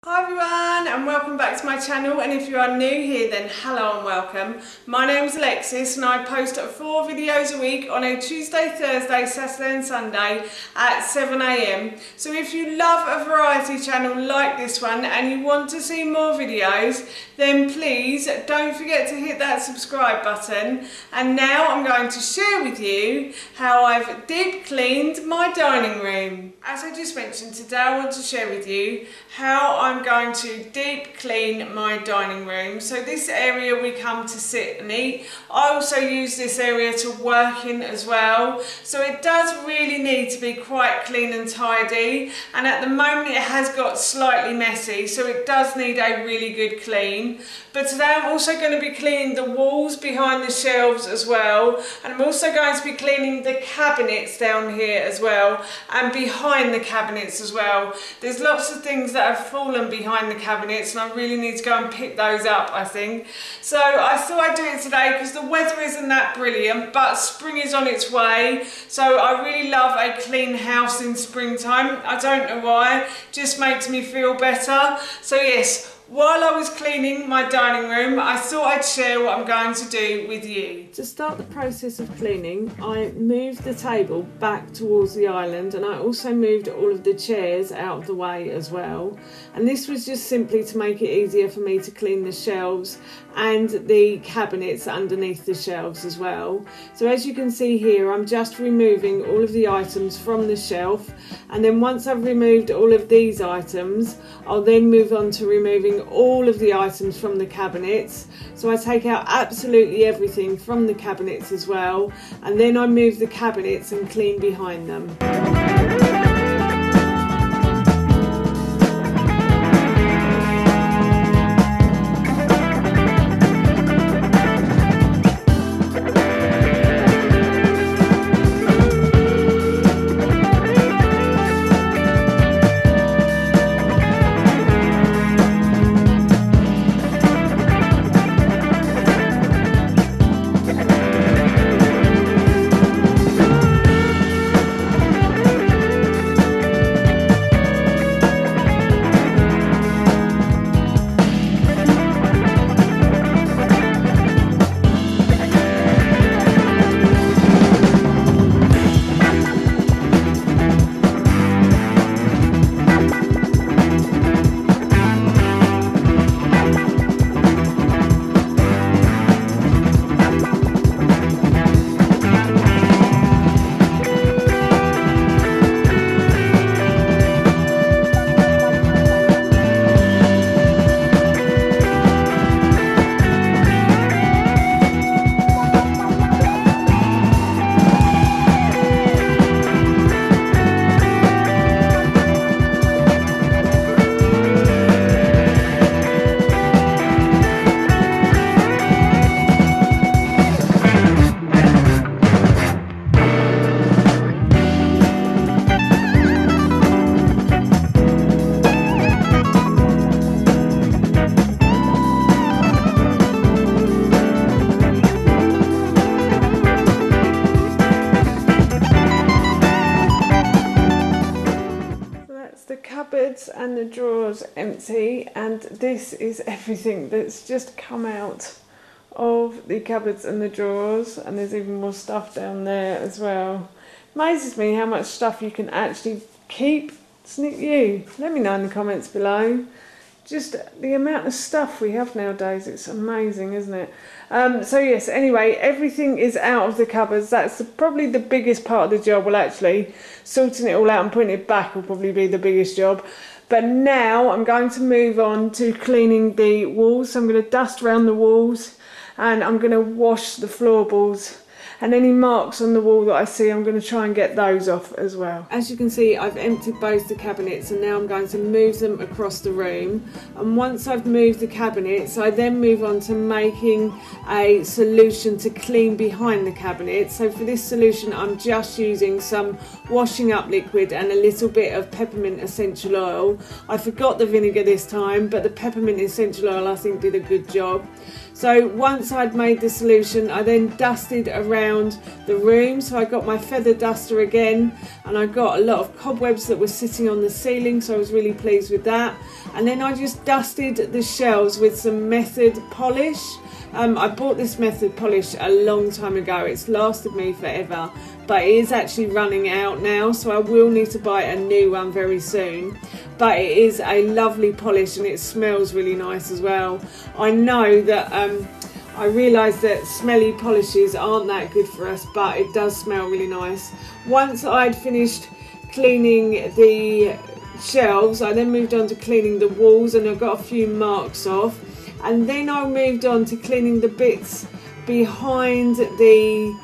Hi everyone and welcome back to my channel, and if you are new here then hello and welcome. My name is Alexis and I post 4 videos a week on a Tuesday, Thursday, Saturday and Sunday at 7 AM. So if you love a variety channel like this one and you want to see more videos, then please don't forget to hit that subscribe button. And now I'm going to share with you how I've deep cleaned my dining room. As I just mentioned, today I want to share with you how I'm going to deep clean my dining room. So this area we come to sit and eat. I also use this area to work in as well. So it does really need to be quite clean and tidy. And at the moment it has got slightly messy, so it does need a really good clean. But today I'm also going to be cleaning the walls behind the shelves as well. And I'm also going to be cleaning the cabinets down here as well, and behind the cabinets as well. There's lots of things that have fallen behind the cabinets and I really need to go and pick those up, I think. So I thought I'd do it today because the weather isn't that brilliant, but spring is on its way. So I really love a clean house in springtime. I don't know why, it just makes me feel better. So yes, while I was cleaning my dining room, I thought I'd share what I'm going to do with you. To start the process of cleaning, I moved the table back towards the island, and I also moved all of the chairs out of the way as well. And this was just simply to make it easier for me to clean the shelves and the cabinets underneath the shelves as well. So as you can see here, I'm just removing all of the items from the shelf, and then once I've removed all of these items, I'll then move on to removing all of the items from the cabinets. So I take out absolutely everything from the cabinets as well, and then I move the cabinets and clean behind them. Cupboards and the drawers empty, and this is everything that's just come out of the cupboards and the drawers, and there's even more stuff down there as well. Amazes me how much stuff you can actually keep. Isn't it you? Let me know in the comments below. Just the amount of stuff we have nowadays, it's amazing, isn't it? So yes, anyway, everything is out of the cupboards. That's probably the biggest part of the job. Well, actually, sorting it all out and putting it back will probably be the biggest job. But now I'm going to move on to cleaning the walls. So I'm going to dust around the walls, and I'm going to wash the floorboards. And any marks on the wall that I see, I'm going to try and get those off as well. As you can see, I've emptied both the cabinets, and now I'm going to move them across the room. And once I've moved the cabinets, I then move on to making a solution to clean behind the cabinets. So for this solution, I'm just using some washing up liquid and a little bit of peppermint essential oil. I forgot the vinegar this time, but the peppermint essential oil I think did a good job. So once I'd made the solution, I then dusted around the room. So I got my feather duster again, and I got a lot of cobwebs that were sitting on the ceiling, so I was really pleased with that. And then I just dusted the shelves with some Method polish. I bought this Method polish a long time ago. It's lasted me forever, but it is actually running out now, so I will need to buy a new one very soon. But it is a lovely polish and it smells really nice as well. I know that I realise that smelly polishes aren't that good for us, but it does smell really nice. Once I'd finished cleaning the shelves, I then moved on to cleaning the walls, and I got a few marks off. And then I moved on to cleaning the bits behind the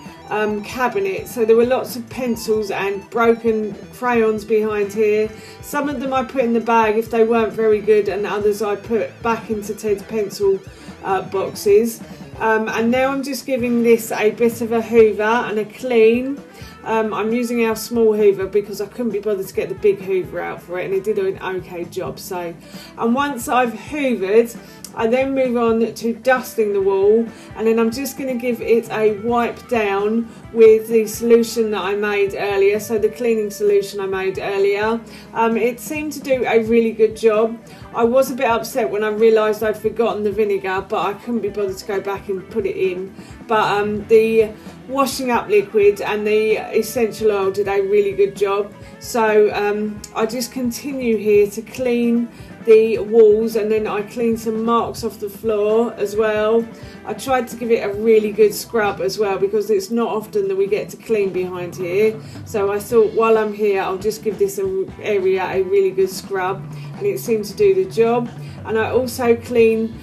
cabinet. So there were lots of pencils and broken crayons behind here. Some of them I put in the bag if they weren't very good, and others I put back into Ted's pencil boxes. And now I'm just giving this a bit of a hoover and a clean. I'm using our small hoover because I couldn't be bothered to get the big hoover out for it, and it did an okay job. So, and once I've hoovered, I then move on to dusting the wall, and then I'm just going to give it a wipe down with the solution that I made earlier, so the cleaning solution I made earlier. It seemed to do a really good job. I was a bit upset when I realised I'd forgotten the vinegar, but I couldn't be bothered to go back and put it in. But the washing up liquid and the essential oil did a really good job. So I just continue here to clean the walls, and then I cleaned some marks off the floor as well. I tried to give it a really good scrub as well, because it's not often that we get to clean behind here. So I thought while I'm here, I'll just give this area a really good scrub, and it seemed to do the job. And I also clean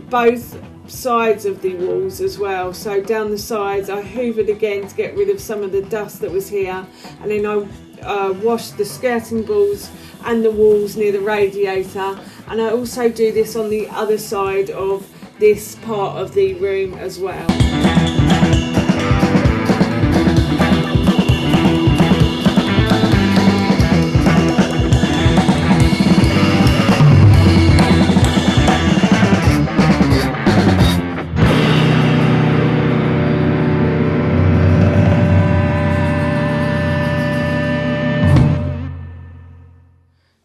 both sides of the walls as well. So down the sides I hoovered again to get rid of some of the dust that was here, and then I washed the skirting boards and the walls near the radiator, and I also do this on the other side of this part of the room as well.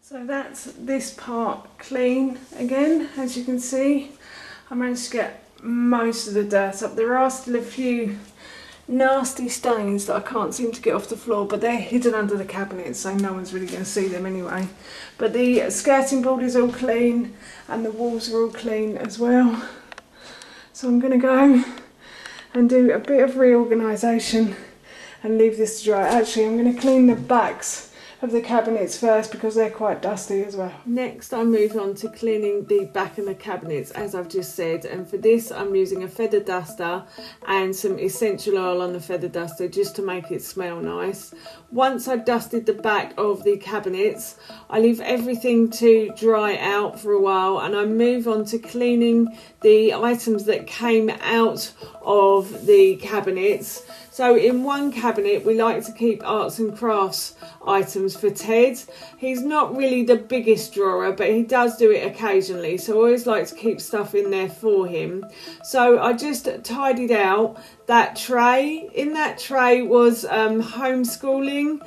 So that's this part clean again. As you can see, I managed to get most of the dirt up. There are still a few nasty stains that I can't seem to get off the floor, but they're hidden under the cabinet, so no one's really going to see them anyway. But the skirting board is all clean, and the walls are all clean as well. So I'm going to go and do a bit of reorganisation and leave this to dry. Actually, I'm going to clean the backs of the cabinets first because they're quite dusty as well. Next I move on to cleaning the back of the cabinets, as I've just said, and for this I'm using a feather duster and some essential oil on the feather duster just to make it smell nice. Once I've dusted the back of the cabinets, I leave everything to dry out for a while, and I move on to cleaning the items that came out of the cabinets. So in one cabinet we like to keep arts and crafts items for Ted. He's not really the biggest drawer, but he does do it occasionally, so I always like to keep stuff in there for him. So I just tidied out that tray. In that tray was homeschooling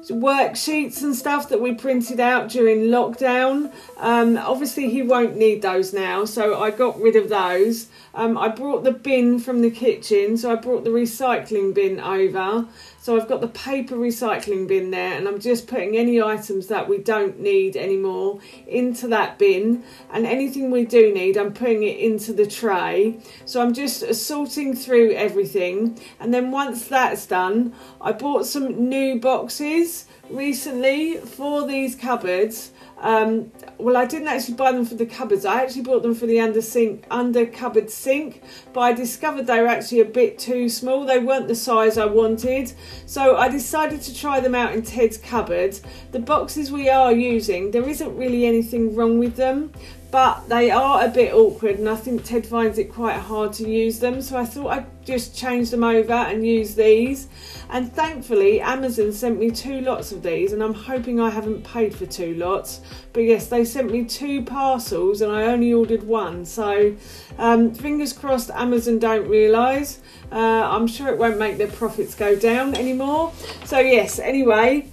worksheets and stuff that we printed out during lockdown. Obviously he won't need those now, so I got rid of those. I brought the bin from the kitchen, so I brought the recycling bin over. So I've got the paper recycling bin there, and I'm just putting any items that we don't need anymore into that bin, and anything we do need I'm putting it into the tray. So I'm just sorting through everything, and then once that's done, I bought some new boxes recently for these cupboards. Well, I didn't actually buy them for the cupboards, I actually bought them for the under cupboard sink, but I discovered they were actually a bit too small. They weren't the size I wanted, so I decided to try them out in Ted's cupboard. The boxes we are using, there isn't really anything wrong with them, but they are a bit awkward, and I think Ted finds it quite hard to use them, so I thought I'd just changed them over and used these. And thankfully Amazon sent me 2 lots of these, and I'm hoping I haven't paid for 2 lots, but yes, they sent me 2 parcels and I only ordered 1, so fingers crossed Amazon don't realise. I'm sure it won't make their profits go down anymore. So yes, anyway,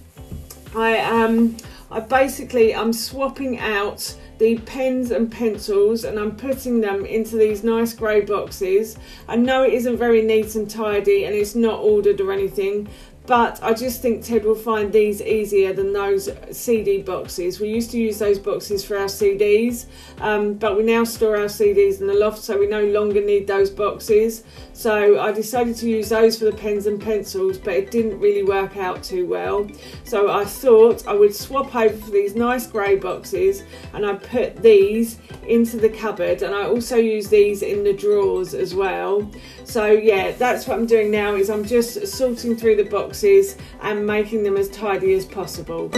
I'm swapping out the pens and pencils and I'm putting them into these nice grey boxes. I know it isn't very neat and tidy and it's not ordered or anything, but I just think Ted will find these easier than those CD boxes. We used to use those boxes for our CDs, but we now store our CDs in the loft, so we no longer need those boxes. So I decided to use those for the pens and pencils, but it didn't really work out too well. So I thought I would swap over for these nice grey boxes, and I put these into the cupboard, and I also use these in the drawers as well. So yeah, that's what I'm doing now, is I'm just sorting through the boxes and making them as tidy as possible.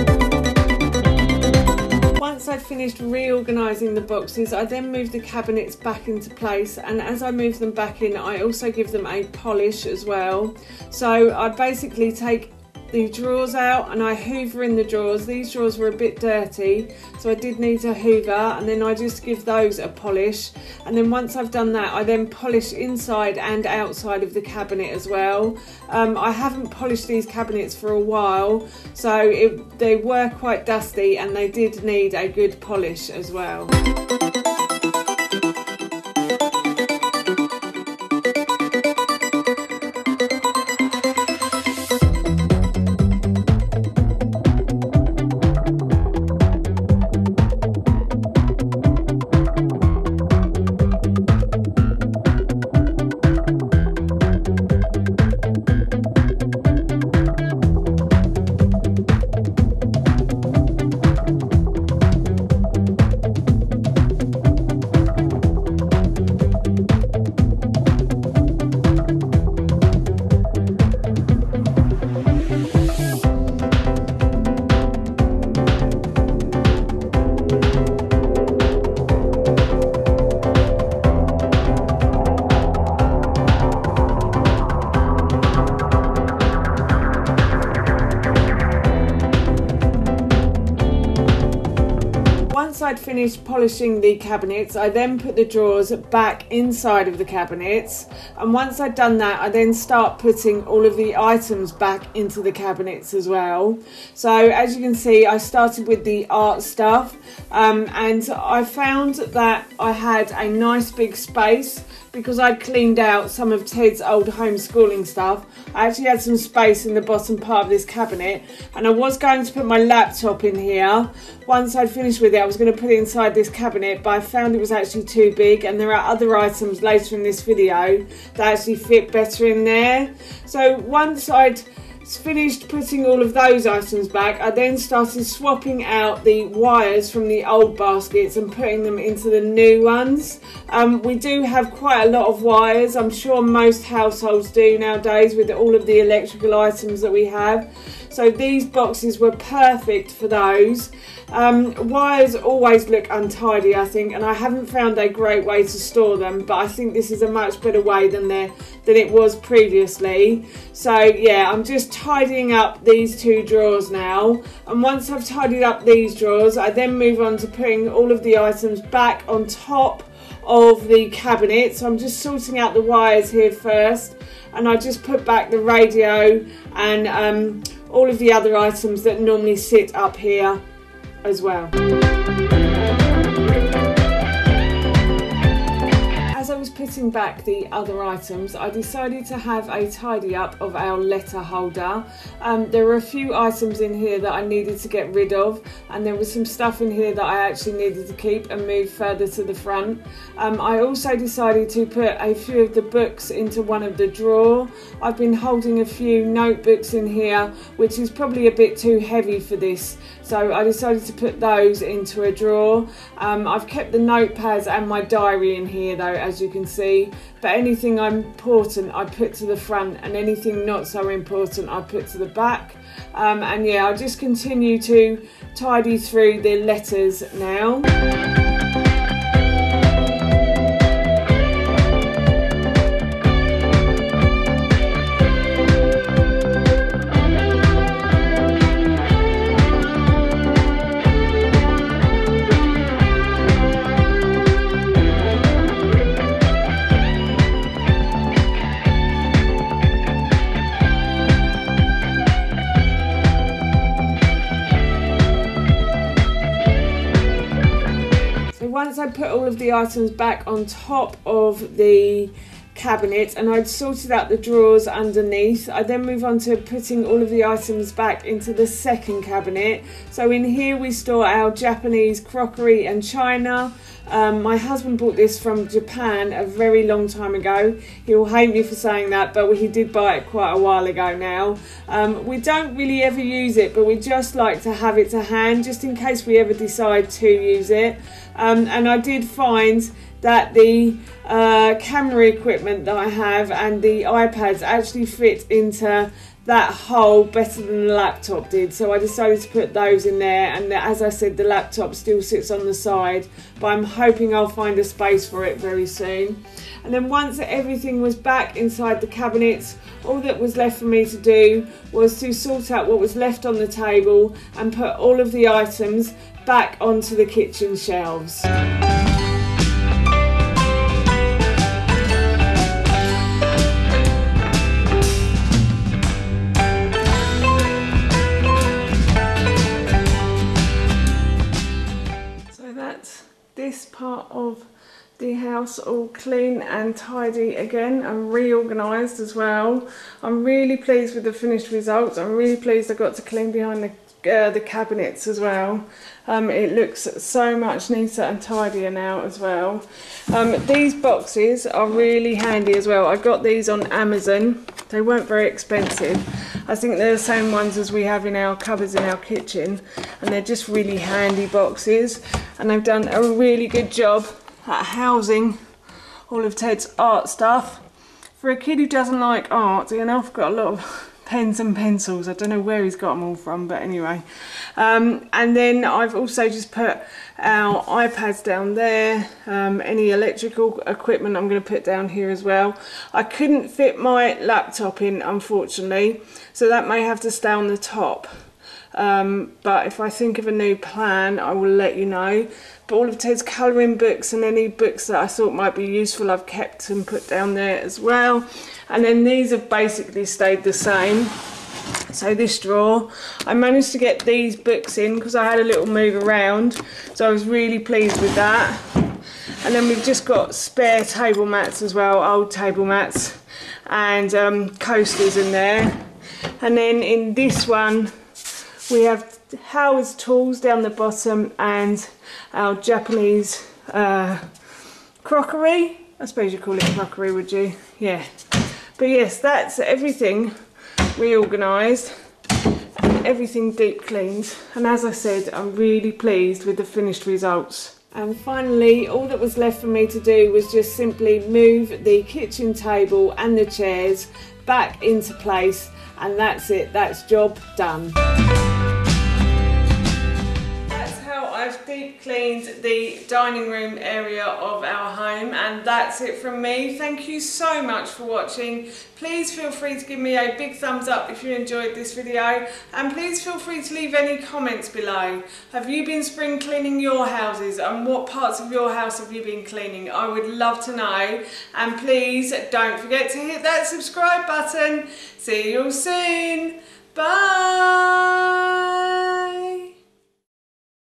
Once I'd finished reorganising the boxes, I then moved the cabinets back into place, and as I move them back in, I also give them a polish as well. So I basically take the drawers out and I hoover in the drawers. These drawers were a bit dirty, so I did need to hoover, and then I just give those a polish. And then once I've done that, I then polish inside and outside of the cabinet as well. I haven't polished these cabinets for a while, so they were quite dusty and they did need a good polish as well. Once I'd finished polishing the cabinets, I then put the drawers back inside of the cabinets, and once I'd done that, I then start putting all of the items back into the cabinets as well. So as you can see, I started with the art stuff, and I found that I had a nice big space because I'd cleaned out some of Ted's old homeschooling stuff. I actually had some space in the bottom part of this cabinet, and I was going to put my laptop in here. Once I'd finished with it, I was going to put it inside this cabinet, but I found it was actually too big, and there are other items later in this video that actually fit better in there. So once I'd finished putting all of those items back, I then started swapping out the wires from the old baskets and putting them into the new ones. We do have quite a lot of wires. I'm sure most households do nowadays with all of the electrical items that we have. So these boxes were perfect for those. Wires always look untidy, I think, and I haven't found a great way to store them, but I think this is a much better way than it was previously. So yeah, I'm just tidying up these 2 drawers now, and once I've tidied up these drawers, I then move on to putting all of the items back on top of the cabinet. So I'm just sorting out the wires here first, and I just put back the radio and all of the other items that normally sit up here as well. As I was putting back the other items, I decided to have a tidy up of our letter holder. There were a few items in here that I needed to get rid of, and there was some stuff in here that I actually needed to keep and move further to the front. I also decided to put a few of the books into one of the drawers. I've been holding a few notebooks in here, which is probably a bit too heavy for this, so I decided to put those into a drawer. I've kept the notepads and my diary in here though, as you can see, but anything important I put to the front, and anything not so important I put to the back. And yeah, I'll just continue to tidy through the letters now. once I put all of the items back on top of the cabinet and I'd sorted out the drawers underneath, I then move on to putting all of the items back into the second cabinet. So in here we store our Japanese crockery and china. My husband bought this from Japan a very long time ago. He'll hate me for saying that, but he did buy it quite a while ago now. We don't really ever use it, but we just like to have it to hand just in case we ever decide to use it. And I did find that the camera equipment that I have and the iPads actually fit into that hole better than the laptop did, so I decided to put those in there. And as I said, the laptop still sits on the side, but I'm hoping I'll find a space for it very soon. And then once everything was back inside the cabinets, all that was left for me to do was to sort out what was left on the table and put all of the items back onto the kitchen shelves. This part of the house all clean and tidy again and reorganised as well. I'm really pleased with the finished results. I'm really pleased I got to clean behind the cabinets as well. It looks so much neater and tidier now as well. These boxes are really handy as well. I got these on Amazon. They weren't very expensive. I think they're the same ones as we have in our cupboards in our kitchen, and they're just really handy boxes, and they've done a really good job at housing all of Ted's art stuff. For a kid who doesn't like art, you know, I've got a lot of pens and pencils. I don't know where he's got them all from, but anyway. And then I've also just put our iPads down there. Any electrical equipment I'm going to put down here as well. I couldn't fit my laptop in, unfortunately, so that may have to stay on the top. But if I think of a new plan, I will let you know. But all of Ted's colouring books and any books that I thought might be useful, I've kept and put down there as well. And then these have basically stayed the same. So this drawer, I managed to get these books in because I had a little move around, so I was really pleased with that. And then we've just got spare table mats as well, old table mats, and coasters in there. And then in this one we have Howard's tools down the bottom and our Japanese crockery. I suppose you call it crockery, would you? Yeah. But yes, that's everything reorganised and everything deep cleaned. And as I said, I'm really pleased with the finished results. And finally, all that was left for me to do was just simply move the kitchen table and the chairs back into place, and that's it. That's job done. I've deep cleaned the dining room area of our home, and that's it from me. Thank you so much for watching. Please feel free to give me a big thumbs up if you enjoyed this video, and please feel free to leave any comments below. Have you been spring cleaning your houses, and what parts of your house have you been cleaning? I would love to know. And please don't forget to hit that subscribe button. See you all soon. Bye.